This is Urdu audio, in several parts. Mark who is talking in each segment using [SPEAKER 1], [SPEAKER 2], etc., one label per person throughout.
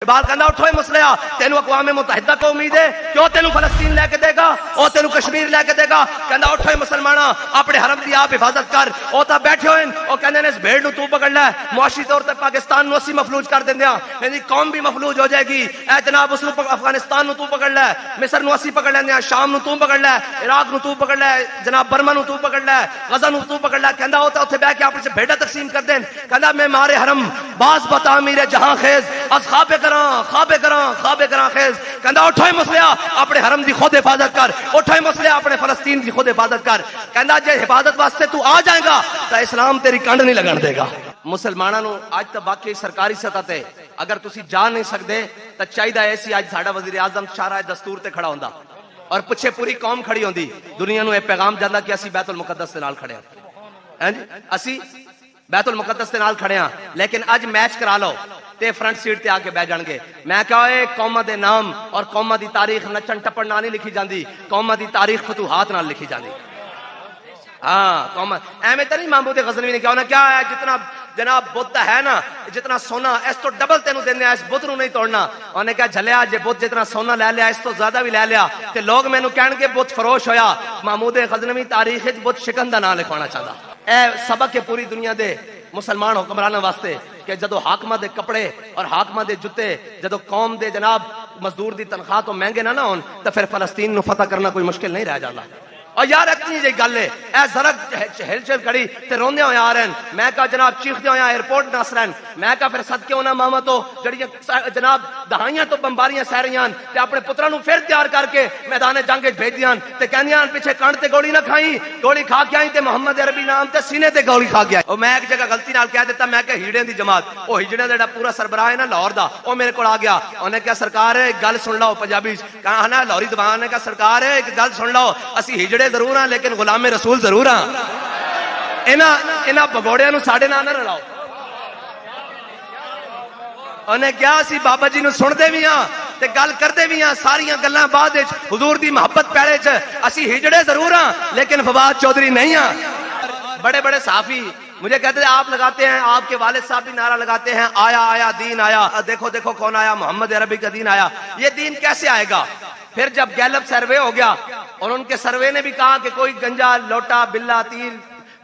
[SPEAKER 1] اقبال کہنا اٹھو مسلیا تینو اقوام متحدہ کو امید ہے کیوں تینو فلسطین لے کے دے گا او تینو کشمیر لے کے دے گا کہنا اٹھو مسلمانہ اپنے حرم دی آپ حفاظت کر او تا بیٹھے ہوئے او کہنے اس بھیڑ نو تو پکڑ لے معاشی طور تے پاکستان نو اسی مفلوج کر دیندیا یعنی قوم بھی مفلوج ہو جائے گی اے جناب اس نو افغانستان نو تو پکڑ لے مصر نو اسی پکڑ لیندیا شام نو تو پکڑ لے عراق نو تو پکڑ لے جناب برما نو تو پکڑ لے غزہ نو تو پکڑ لے کہندا ہوتا اوتھے بیٹھ کے اپنے سے بھیڑا تقسیم کر دین کہندا میں مارے حرم باز بتا میرے جہاں خیز از خواب کراں خیز کہندا اٹھوئے مسلیا اپنے حرم دی خود حفاظت کر اٹھوئے مسلیا اپنے فلسطین دی خود حفاظت کر کہندا جے حفاظت واسطے تو آ جائے گا تو اسلام تیری کنڈ نہیں لگن دے گا مسلمانوں نو اج تک باقی سرکاری سطح تے اگر تسی جا نہیں سکدے تو چاہیے ایسی اج ساڈا وزیر اعظم شاہراہ دستور تے کھڑا ہوندا اور پیچھے پوری قوم کھڑی ہوندی دنیا نو یہ پیغام جاندا کہ اسی بیت المقدس دے نال کھڑے ہاں جی اسی بیت المقدس دے نال کھڑے ہاں لیکن اج میچ کرا لو تے فرنٹ سیٹ تے آ کے بہ جان گے میں کہا اے قوم دے نام اور قوم دی تاریخ نچن ٹپن نال نہیں لکھی جاندی قوم دی تاریخ فتوحات نال لکھی جاندی ہاں قوم ایویں تے نہیں محمود غزنوی نے کہا نا کیا ہے جتنا جناب بت ہے نا جتنا سونا اس تو ڈبل تینوں دینے اس بت نو نہیں توڑنا انہوں نے کہا جھلیا جے بت جتنا سونا لے لیا اس تو زیادہ بھی لے لیا تے لوگ مینوں کہن گے بت فروش ہویا محمود غزنوی تاریخ وچ بت شکن دا نام لکھوانا چاہدا اے سبق ہے پوری دنیا دے مسلمان حکمرانوں واسطے کہ جدو حاکمہ دے کپڑے اور حاکمہ دے جتے جدو قوم دے جناب مزدور دی تنخواہ تو مہنگے نہ ہون تو پھر فلسطین نو فتح کرنا کوئی مشکل نہیں رہ جاتا اور یار اتنی جی گل ہے اے ذرا ہلچل کھڑی تے روندے ہوئے آ رہے ہیں میں کہا جناب چیخدے ہوئے ایئرپورٹ نس رہے ہیں میں کہا پھر صدقے ہونا ماما تو جڑیاں جناب دہائیاں تو بمباریاں سہ رہی ہیں تے اپنے پتراں نو پھر تیار کر کے میدان جنگ وچ بھیج دیاں تے کہندیاں پیچھے کان تے گولی نہ کھائیں گولی کھا کے آئی تے محمد عربی نام تے سینے تے گولی کھا گیا او میں ایک جگہ غلطی نال کہہ دیتا میں کہ ہیڑے دی جماعت او ہجڑے دا پورا سربراہ ہے نا لاہور دا او میرے کول آ گیا انہوں نے کہا سرکار ایک گل سن لو پنجابی کہا نا لاہوری زبان نے کہا سرکار ایک گل سن لو اسی ہجڑے ضرور ہیں لیکن غلام رسول ضرور ہاں انہاں بگوڑیاں نو ساڈے نال نہ رلاؤ انہیں کیا اسی بابا جی نو سن دے بھی ہاں تے گل کردے بھی ہاں ساریاں گلاں بعد وچ حضور دی محبت پیڑے چ اسی ہجڑے ضرور ہاں لیکن فواد چودھری نہیں ہاں بڑے بڑے صحافی مجھے کہتے ہیں آپ لگاتے ہیں آپ کے والد صاحب بھی نعرہ لگاتے ہیں آیا آیا دین آیا دیکھو دیکھو کون آیا محمد عربی کا دین آیا یہ دین کیسے آئے گا پھر جب گیلپ سروے ہو گیا اور ان کے سروے نے بھی کہا کہ کوئی گنجا لوٹا بلا تیر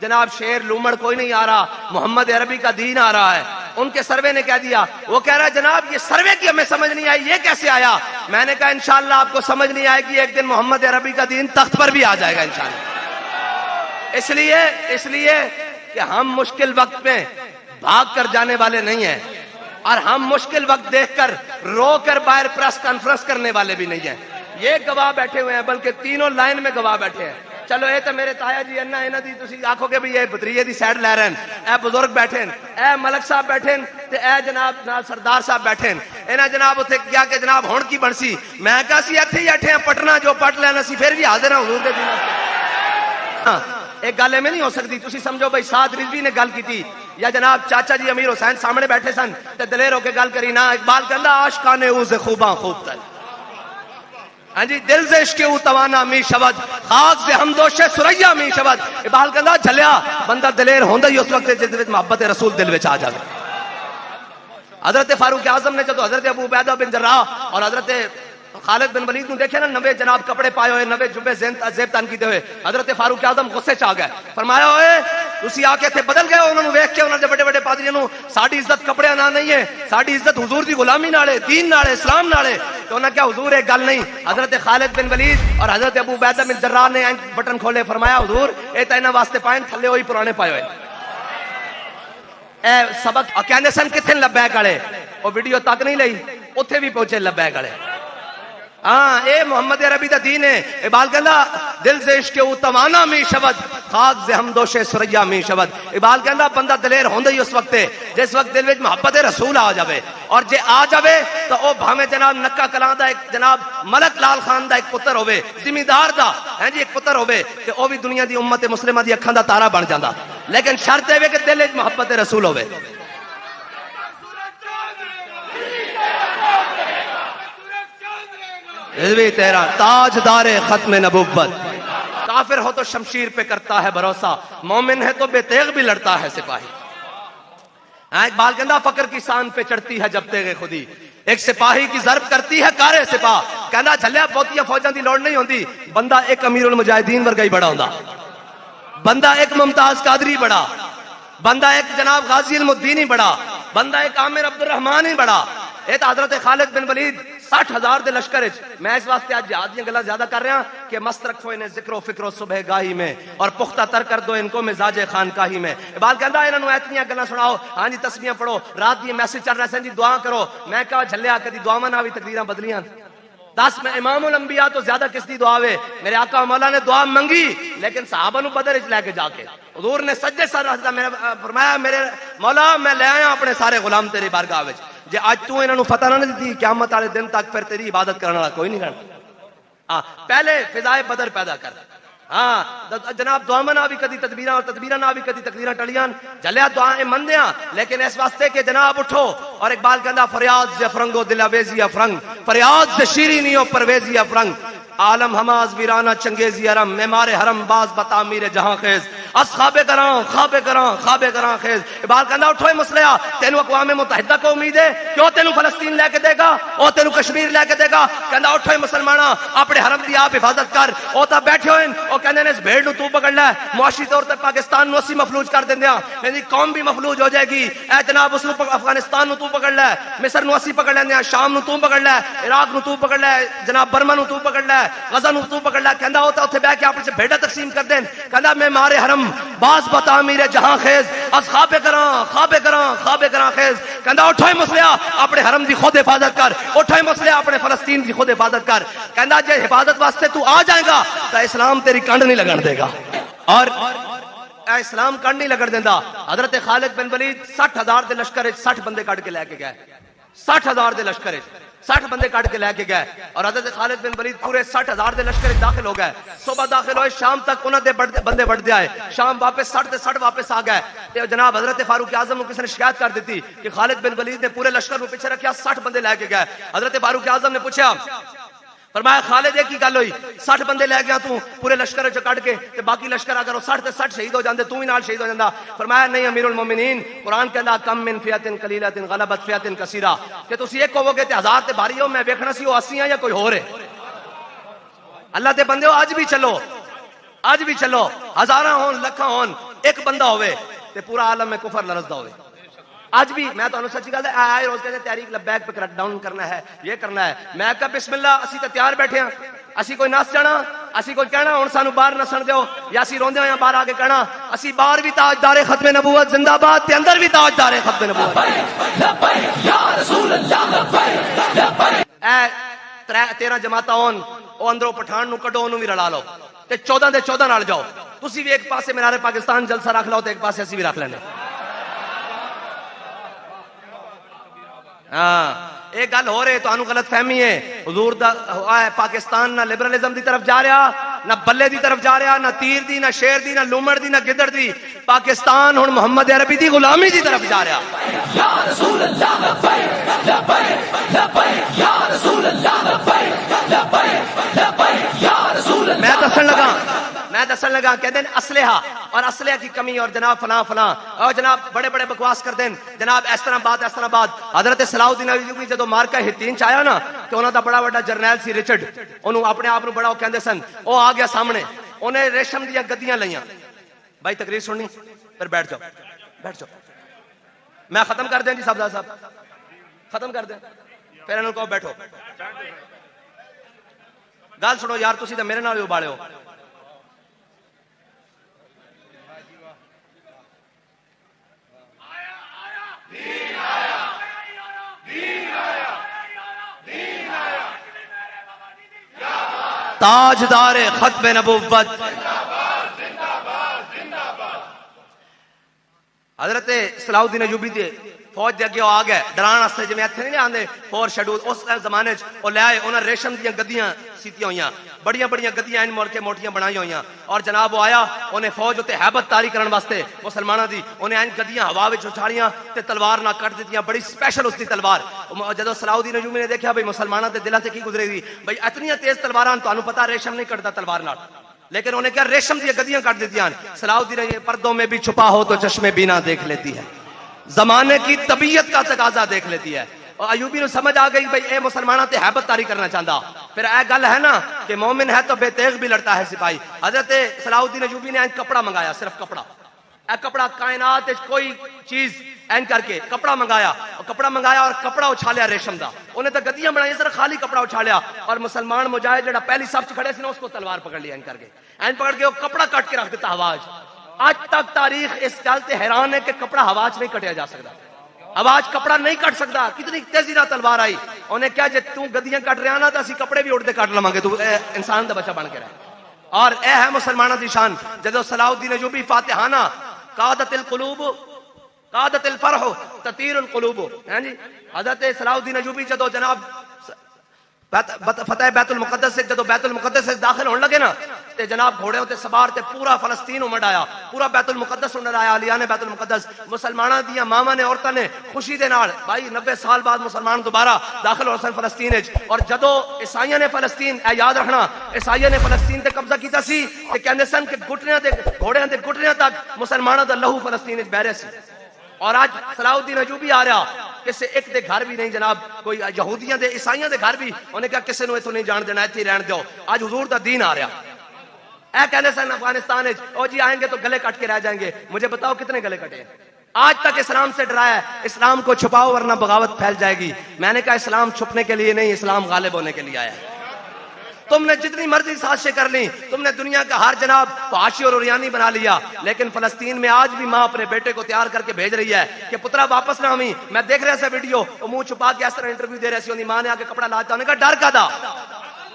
[SPEAKER 1] جناب شیر لومڑ کوئی نہیں آ رہا محمد عربی کا دین آ رہا ہے ان کے سروے نے کہہ دیا وہ کہہ رہا ہے جناب یہ سروے کی ہمیں سمجھ نہیں آئی یہ کیسے آیا میں نے کہا انشاءاللہ آپ کو سمجھ نہیں آئے گی ایک دن محمد عربی کا دین تخت پر بھی آ جائے گا انشاءاللہ اس لیے کہ ہم مشکل وقت میں بھاگ کر جانے والے نہیں ہیں اور ہم مشکل وقت دیکھ کر رو کر باہر پریس کانفرنس کرنے والے بھی نہیں ہیں یہ گواہ بیٹھے ہوئے ہیں بلکہ تینوں لائن میں گواہ بیٹھے ہیں چلو اے تو میرے تایا جی انا انہاں دی تسی آکھو کہ بھی یہ بطریے دی سائڈ لے رہے ہیں اے بزرگ بیٹھے ہیں اے ملک صاحب بیٹھے ہیں تے اے جناب سردار صاحب بیٹھے ہیں انہاں جناب اتنے کیا کہ جناب ہون کی بنسی میں کہا سی ایتھے ہی بیٹھے ہیں پٹنا جو پٹ لینا سی پھر بھی حاضر ہیں حضور دے دین ہاں ایک گل میں نہیں ہو سکتی تسی سمجھو بھائی سعد رضوی نے گل کی تھی یا جناب چاچا جی امیر حسین سامنے بیٹھے سن تے دلیر ہو کے گل کری نا اقبال کہندا عاشقان او سے خوباں خوب تر ہاں جی دل سے عشق او توانا می شود خاک سے ہمدوش سریا می شود اقبال کہندا جھلیا بندہ دلیر ہوندا ہی اس وقت جس وچ محبت رسول دل وچ آ جاوے حضرت فاروق اعظم نے جدو حضرت ابو عبیدہ بن جراح اور حضرت خالد بن ولید نے دیکھے نا نوے جناب کپڑے پائے ہوئے نوے جبے زیب تن کیتے ہوئے حضرت فاروق اعظم غصے چ آ گئے فرمایا اوئے تسی آ کے تھے بدل گئے انہوں نے ویکھ کے انہوں نے بڑے بڑے پادریاں نو ساڈی عزت کپڑے نال نہیں ہے ساڈی عزت حضور دی غلامی نال ہے دین نال ہے اسلام نال ہے تو انہاں کیا حضور ایک گل نہیں حضرت خالد بن ولید اور حضرت ابو عبیدہ بن جراح نے بٹن کھولے فرمایا حضور اے تے انہاں واسطے پائیں تھلے ہوئی پرانے پائے ہوئے اے سبق کہندے سن کتھے لبیک والے او ویڈیو تک نہیں لئی اوتھے بھی پہنچے لبیک والے ہاں اے محمد عربی دا دین ہے اقبال کہندا دل سے عشق او توانا می شود خاک سے ہمدوش سریا می شود اقبال کہندا بندہ دلیر ہوندا ہی اس وقت ہے جس وقت دل وچ محبت رسول آ جاوے اور جے آ جاوے تو او بھاویں جناب نکا کلاں دا ایک جناب ملک لال خان دا ایک پتر ہوے زمیندار دا ہیں جی ایک پتر ہوے تے او بھی دنیا دی امت مسلمہ دی اکھاں دا تارا بن جاندا لیکن شرط اے کہ دل وچ محبت رسول ہوے تیرا تاجدار ختم نبوت کافر ہو تو شمشیر پہ کرتا ہے بھروسہ مومن ہے تو بے تیغ بھی لڑتا ہے سپاہی اقبال کہندا فقر کی سان پہ چڑھتی ہے جب تیغ خودی ایک سپاہی کی ضرب کرتی ہے کارے سپاہ. کہنا جھلیا بہتیاں فوجاں دی لوڑ نہیں ہوندی, بندہ ایک امیر المجاہدین ورگا ہی بڑا ہوندا, بندہ ایک ممتاز قادری بڑا, بندہ ایک جناب غازی المدین ہی بڑا, بندہ ایک عامر عبد الرحمان ہی بڑا. یہ تو حضرت خالد بن ولید 60,000 دے لشکر وچ. میں اس واسطے آج جہاد دیاں گلاں زیادہ کر رہا کہ مست رکھو انہیں ذکر و فکر و صبح گاہی میں, اور پختہ تر کر دو ان کو مزاج خانقاہی میں. اقبال کہندا انہاں نوں ایتنیاں گلاں سناؤ, ہاں جی تسبیحاں پڑھو, رات دی میسج چل رہا سن جی دعا کرو. میں کہا جھلیا کدی دعاواں نال وی تقدیراں بدلیاں. دس میں امام الانبیاء تو زیادہ کس دی دعا وے؟ میرے آقا مولا نے دعا منگی لیکن صحابہ نو بدر وچ لے کے جا کے حضور نے سجدے سر رکھدا فرمایا میرے مولا میں لے آیا اپنے سارے غلام تیری بارگاہ وچ, جے اج تو انہاں نو فتح نہ دتی قیامت والے دن تک پھر تیری عبادت کرنے والا کوئی نہیں رہنا. پہلے فضائے بدر پیدا کر. ہاں جناب دعاواں نہ بھی کدی تدبیراں اور تدبیراں نہ بھی کدی تقدیراں ٹلیاں. جلیا دعائیں مندیاں لیکن اس واسطے کہ جناب اٹھو. اور اقبال کہندا فریاد سے فرنگو دل آویزی افرنگ, فریاد سے شیرینی و پرویزی افرنگ, عالم ہماز ویرانہ چنگیزی حرم, معمار حرم باز بتعمیر جہاں خیز, اس خواب کراں خیز. اقبال کہندا اٹھو مسلیا, تینوں اقوام متحدہ کو امید ہے کہ وہ تینوں فلسطین لے کے دے گا, وہ تینوں کشمیر لے کے دے گا. کہندا اٹھو مسلماناں اپنے حرم دی آپ حفاظت کر. وہ تا بیٹھے ہوئے وہ کہندے نے اس بھیڑ نو تو پکڑ لے, معاشی طور تے پاکستان نو اسی مفلوج کر دیندیاں, یعنی قوم بھی مفلوج ہو جائے گی. اے جناب اس نو افغانستان نو تو پکڑ لے, مصر نو اسی پکڑ لیندیاں, شام نو تو پکڑ لے, عراق نو تو پکڑ لے, جناب برما نو تو پکڑ لے, غزہ نو تو پکڑ لے. کہندا ہوتا اوتھے بیٹھ کے آپس بھیڑا تقسیم کر دین. کہندا میں مارے حرم باز بتعمیر جہاں خیز, اس خواب کراں خیز. کہندا اٹھو مسلیا اپنے حرم دی خود حفاظت کر, اٹھو مسلیا اپنے فلسطین دی خود حفاظت کر. کہندا جے حفاظت واسطے تو آ جائے گا تو اسلام تیری کنڈ نہیں لگن دے گا, اور اے اسلام کنڈ نہیں لگن دیندا. حضرت خالد بن ولید 60,000 دے لشکر 60 بندے کٹ کے لے کے گئے, 60,000 دے لشکر 60 بندے کٹ کے لے کے گئے. اور حضرت خالد بن ولید پورے 60,000 دے لشکر داخل ہو گئے. صبح داخل ہوئے, شام تک انہاں دے بندے بڑھتے آئے, شام واپس 60 تے 60 واپس آ گئے. تے جناب حضرت فاروق اعظم کو کسی نے شکایت کر دیتی کہ خالد بن ولید نے پورے لشکر کو پیچھے رکھیا, 60 بندے لے کے گئے. حضرت فاروق اعظم نے پوچھا, فرمایا خالد ایک ہی گل ہوئی, 60 بندے لے گیا تو پورے لشکر چ کٹ کے, تے باقی لشکر اگر 60 تے 60 شہید ہو جاندے تو بھی نال شہید ہو جاندا. فرمایا نہیں امیر المومنین, قرآن کہندا کم من فئۃ قلیلۃ غلبت فئۃ کثیرہ, کہ تسی ایک ہوو گے تے 1000 تے بھاری ہو, میں ویکھنا سی او 80 یا کوئی ہور ہے. اللہ دے بندیو اج بھی چلو, ہزاراں ہون لکھاں ہون, ایک بندہ ہوے تے پورا عالم میں کفر لرزدا ہوے. آج بھی میں تو سچی گل ہے, آئے روز کہتے تحریک لبیک پہ کریک ڈاؤن کرنا ہے, یہ کرنا ہے. میں کہا بسم اللہ, اسی تے تیار بیٹھے ہیں, اسی کوئی نس جانا, اسی کوئی کہنا ہن سانو باہر نسن دیو, یا اسی روندے ہوئے باہر آ کے کہنا اسی باہر بھی تاجدار ختم نبوت زندہ باد تے اندر بھی تاجدار ختم نبوت. یا رسول اللہ اے 13 جماعتاں ہون, او اندروں پٹھان نو کڈو, اونوں بھی رلا لو تے 14 دے 14 نال جاؤ. تسی بھی ایک پاسے مینار پاکستان جلسہ رکھ لو تے ایک پاسے اسی بھی رکھ لینے. ہاں ایک گل ہو رہے تو انو غلط فہمی ہے, حضور دا پاکستان نہ لبرلزم دی طرف جا رہا, نہ بلے دی طرف جا رہا, نہ تیر دی, نہ شیر دی, نہ لومڑ دی, نہ گدڑ دی. پاکستان ہن محمد عربی دی غلامی دی طرف جا رہا. یا رسول اللہ لبیک لبیک لبیک, یا رسول اللہ لبیک لبیک لبیک, یا رسول اللہ. میں دسن لگا کہتے ہیں اسلحہ اور اسلحہ کی کمی, اور جناب فلاں اور جناب بڑے بڑے بکواس کر دیں جناب اس طرح بات. حضرت صلاح الدین ایوبی جدو مارکا ہتین چ آیا نا, کہ انہوں دا بڑا بڑا جرنیل سی رچرڈ, انہوں اپنے آپ بڑا وہ کہندے سن, وہ آ گیا سامنے, انہیں ریشم دیا گدیاں لئیاں. بھائی تقریر سننی پھر بیٹھ جاؤ, میں ختم کر دیں جی صاحب ختم کر دیں, پھر انہوں کو بیٹھو. گل سنو یار, تسی تے میرے نال ابالے ہو. تاجدار ختم نبوت حضرت صلاح الدین ایوبی دے فوج دے اگے آ گئے ڈران واسطے, جویں اتھے نہیں آندے فور شیڈول, اس زمانے وچ او لے آئے, انہاں ریشم دیاں گدیاں سیتیاں ہوئیاں, بڑیاں گدیاں ان مول کے موٹیاں بنائی ہوئیاں. اور جناب وہ آیا, انہیں فوج تے ہیبت طاری کرن واسطے مسلماناں دی, انہیں ان گدیاں ہوا وچ اچھالیاں تے تلوار نہ کٹ دتیاں, بڑی سپیشل اس دی تلوار. جدو صلاح الدین ایوبی نے دیکھا بھئی مسلماناں دے دلاں تے کی گزرے گی, بھئی اتنی تیز تلواراں, تانوں پتہ ریشم نہیں کٹدا تلوار نال, لیکن انہیں کیا ریشم دی گدیاں کٹ دتیاں. صلاح الدین نے پردوں میں بھی چھپا ہو تو چشم بینا دیکھ لیتی ہے, زمانے کی طبیعت کا تقاضا دیکھ لیتی ہے. اور ایوبی نو سمجھ آ گئی بھئی اے مسلمانہ تے حیبت تاری کرنا چاہتا. پھر اے گل ہے نا کہ مومن ہے تو بے تیغ بھی لڑتا ہے سپاہی. حضرت صلاح الدین ایوبی نے کپڑا منگایا, صرف کپڑا. اے کپڑا کائنات کوئی چیز این کر کے کپڑا منگایا, اور کپڑا اچھالیا ریشم دا. انہیں تو گدیاں بنائی, صرف خالی کپڑا اچھالیا, اور مسلمان مجاہد جڑا پہلی صف کھڑے سے اس کو تلوار پکڑ لیا این کر کے, این پکڑ کے وہ کپڑا کٹ کے رکھ دیتا ہوا. آج تک تاریخ اس گل تے حیران ہے کہ کپڑا ہوا نہیں کٹیا جا سکتا. آواز کپڑا نہیں کٹ سکتا. کتنی تیزی نہ تلوار آئی. انہیں کیا جے تو گدیاں کٹ رہا نا تو اسی کپڑے بھی اڑتے کٹ لواں گے, تو انسان دا بچہ بن کے رہے. اور اے ہے مسلمانوں دی شان. جدو صلاح الدین ایوبی فاتحانہ قادت القلوب قادت الفرح تطیر القلوب, ہیں جی. حضرت صلاح الدین ایوبی جدو جناب فتح بیت المقدس سے جدو بیت المقدس سے داخل ہونے لگے نا تے جناب گھوڑے ہوتے سوار تے پورا فلسطین امڑ آیا, پورا بیت المقدس امڑ آیا, علیہ نے بیت المقدس. مسلمانوں دیا ماما نے عورتوں نے خوشی دے نال بھائی 90 سال بعد مسلمان دوبارہ داخل ہو سن فلسطین وچ. اور جدو عیسائیاں نے فلسطین, اے یاد رکھنا, عیسائیاں نے فلسطین تے قبضہ کیتا سی تے کہندے سن کہ گھٹنیاں تے گھوڑیاں تے گھٹنیاں تک مسلمانوں دا لہو فلسطین وچ بہ رہا سی. اور آج صلاح الدین ایوبی آ رہا, کسے ایک دے گھر بھی نہیں جناب, کوئی یہودیاں دے عیسائیاں دے گھر بھی انہیں کہا کسے نو ایتھوں نہیں جان دینا, ایتھے رہن دیو. آج حضور دا دین آ رہا. اے کہنے سن افغانستان وچ او جی آئیں گے تو گلے کٹ کے رہ جائیں گے. مجھے بتاؤ کتنے گلے کٹے ہیں. آج تک اسلام سے ڈرایا ہے, اسلام کو چھپاؤ ورنہ بغاوت پھیل جائے گی. میں نے کہا اسلام چھپنے کے لیے نہیں, اسلام غالب ہونے کے لیے آیا ہے. تم نے جتنی مرضی سازشیں کر لی, تم نے دنیا کا ہر جناب فحاشی اور عریانی بنا لیا, لیکن فلسطین میں آج بھی ماں اپنے بیٹے کو تیار کر کے بھیج رہی ہے کہ پترا واپس نہ آویں. میں دیکھ رہا سا ویڈیو, وہ منہ چھپا کے اس طرح انٹرویو دے رہے سی, ماں نے آ کے کپڑا لاتا. انہوں نے کہا ڈر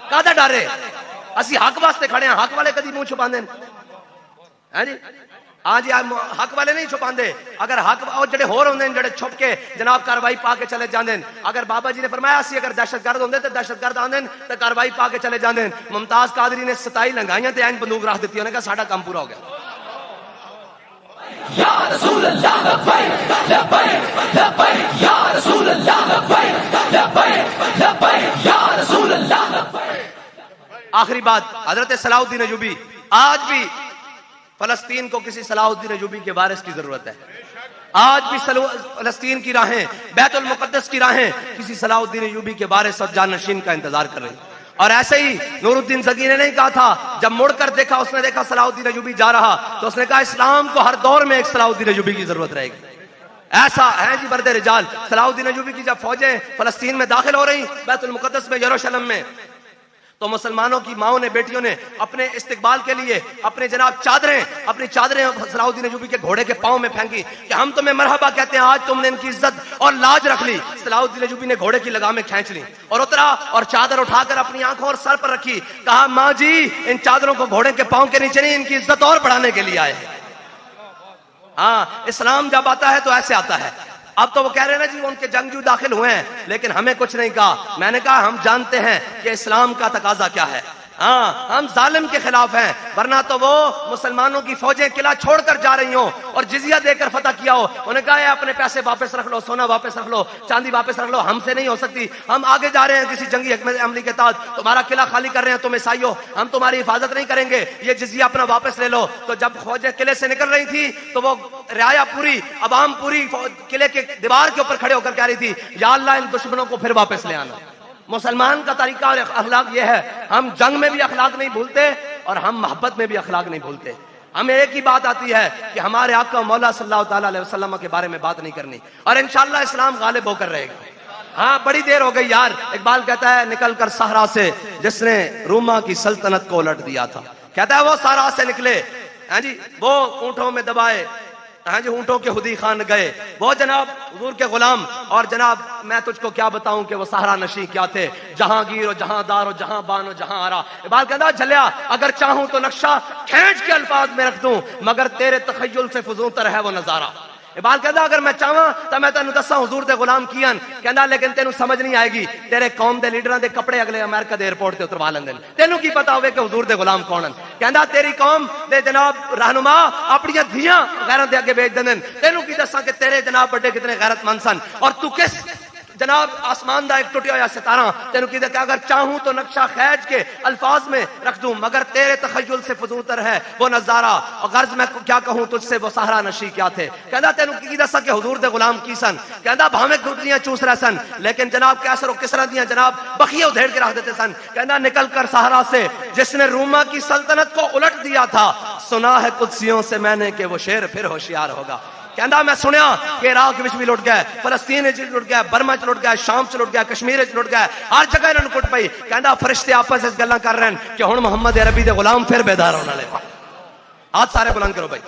[SPEAKER 1] کادا ڈر ہے, اسی حق واسطے کھڑے ہیں. حق والے کدی منہ چھپاندے ہیں جی. ہاں جی, حق والے نہیں چھپاندے. اگر حق جڑے ہور ہوندے جڑے چھپ کے جناب کاروائی پا کے چلے جاندے. اگر بابا جی نے فرمایا سی اگر دہشت گرد ہوندے تے دہشت گرد آندے تے کاروائی پا کے چلے جاندے. ممتاز قادری نے 27 لنگائیاں تے این بندوق رکھ دتی, انہوں نے کہا ساڈا کام پورا ہو گیا. یا رسول اللہ لبیک لبیک لبیک یا رسول اللہ لبیک لبیک لبیک یا رسول اللہ لبیک. آخری بات, حضرت صلاح الدین ایوبی, آج بھی فلسطین کو کسی صلاح الدین ایوبی کے وارث کی ضرورت ہے. آج بھی فلسطین کی راہیں, بیت المقدس کی راہیں کسی صلاح الدین ایوبی کے وارث اور جانشین کا انتظار کر رہی ہیں. اور ایسے ہی نور الدین زکی نے نہیں کہا تھا, جب مڑ کر دیکھا, اس نے دیکھا صلاح الدین ایوبی جا رہا, تو اس نے کہا اسلام کو ہر دور میں ایک صلاح الدین ایوبی کی ضرورت رہے گی. ایسا ہے جی برد رجال. صلاح الدین ایوبی کی جب فوجیں فلسطین میں داخل ہو رہی, بیت المقدس میں, یروشلم میں, تو مسلمانوں کی ماؤں نے, بیٹیوں نے اپنے استقبال کے لیے اپنے جناب اپنی چادریں صلاح الدین ایوبی کے گھوڑے کے پاؤں میں پھینکی کہ ہم تمہیں مرحبا کہتے ہیں, آج تم نے ان کی عزت اور لاج رکھ لی. صلاح الدین ایوبی نے گھوڑے کی لگامیں کھینچ لی اور اترا, اور چادر اٹھا کر اپنی آنکھوں اور سر پر رکھی. کہا ماں جی ان چادروں کو گھوڑے کے پاؤں کے نیچے نہیں, ان کی عزت اور بڑھانے کے لیے آئے. ہاں, اسلام جب آتا ہے تو ایسے آتا ہے. اب تو وہ کہہ رہے ہیں نا جی ان کے جنگجو داخل ہوئے ہیں, لیکن ہمیں کچھ نہیں کہا. میں نے کہا ہم جانتے ہیں کہ اسلام کا تقاضا کیا ہے. ہاں, ہم ظالم کے خلاف ہیں, ورنہ تو وہ مسلمانوں کی فوجیں قلعہ چھوڑ کر جا رہی ہوں اور جزیہ دے کر فتح کیا ہو. انہوں نے کہا ہے اپنے پیسے واپس رکھ لو, سونا واپس رکھ لو, چاندی واپس رکھ لو, ہم سے نہیں ہو سکتی. ہم آگے جا رہے ہیں کسی جنگی حکمت عملی کے تحت, تمہارا قلعہ خالی کر رہے ہیں تم عیسائیوں, ہم تمہاری حفاظت نہیں کریں گے, یہ جزیہ اپنا واپس لے لو. تو جب فوجیں قلعے سے نکل رہی تھی تو وہ رعایا پوری, عوام پوری قلعے کے دیوار کے اوپر کھڑے ہو کر کہہ رہی تھی یا اللہ ان دشمنوں کو پھر واپس لے آنا. مسلمان کا طریقہ اور اخلاق یہ ہے, ہم جنگ میں بھی اخلاق نہیں بھولتے اور ہم محبت میں بھی اخلاق نہیں بھولتے. ہمیں ایک ہی بات آتی ہے کہ ہمارے آقا مولا صلی اللہ تعالی علیہ وسلم کے بارے میں بات نہیں کرنی, اور انشاءاللہ اسلام غالب ہو کر رہے گا. ہاں, بڑی دیر ہو گئی یار. اقبال کہتا ہے نکل کر صحرا سے جس نے روما کی سلطنت کو الٹ دیا تھا. کہتا ہے وہ صحرا سے نکلے, ہاں جی, وہ اونٹوں میں دبائے, ہاں جی, اونٹوں کے خودی خان گئے, وہ جناب حضور کے غلام. اور جناب میں تجھ کو کیا بتاؤں کہ وہ صحرا نشیں کیا تھے, جہانگیر و جہاں دار و جہاں بان و جہاں آرا. اقبال کہتا ہے جھلیا اگر چاہوں تو نقشہ کھینچ کے الفاظ میں رکھ دوں, مگر تیرے تخیل سے فزوں تر ہے وہ نظارہ. اقبال کہتا اگر میں چاہواں تو میں تینوں دساں حضور دے غلام کیان, کہندا لیکن تینوں سمجھ نہیں آئے گی. تیرے قوم دے لیڈراں دے کپڑے اگلے امریکہ دے ایئرپورٹ تے اتروا لیندے, تینوں کی پتہ ہوے کہ حضور دے غلام کون ہیں. کہندا تیری قوم دے جناب رہنما اپنی دھیاں غیراں دے اگے بھیج دیندے, تینوں کی دساں کہ تیرے جناب بڑے کتنے غیرت مند سن, اور تو کس جناب آسمان دا ایک ٹوٹیا ہوا ستارہ تینوں کی کہ اگر چاہوں تو نقشہ خیج کے الفاظ میں رکھ دوں، مگر تیرے تخیل سے فزونتر ہے وہ نظارہ، اور غرض میں کیا کہوں تجھ سے وہ صحرا نشی کیا تھے۔ کہندا تینوں کی دسا کہ حضور دے غلام کی سن، کہندا بھاویں گدلیاں چوس رہے سن لیکن جناب کیسر و کسرا دیاں جناب بخیے ادھیڑ کے رکھ دیتے سن۔ کہندا نکل کر صحرا سے جس نے روما کی سلطنت کو الٹ دیا تھا، سنا ہے قدسیوں سے میں نے کہ وہ شیر پھر ہوشیار ہوگا۔ کہندا میں سنیا کہ عراق وچ بھی لٹ گئے، فلسطین وچ لٹ گئے، برما وچ لٹ گئے، شام وچ لٹ گئے، کشمیر وچ لٹ گئے، ہر جگہ انہاں نوں کٹ پئی۔ کہندا فرشتے آپس وچ گلاں کر رہے ہیں کہ ہن محمد عربی دے غلام پھر بیدار ہونے والے۔ ہاتھ سارے بلند کرو بھائی۔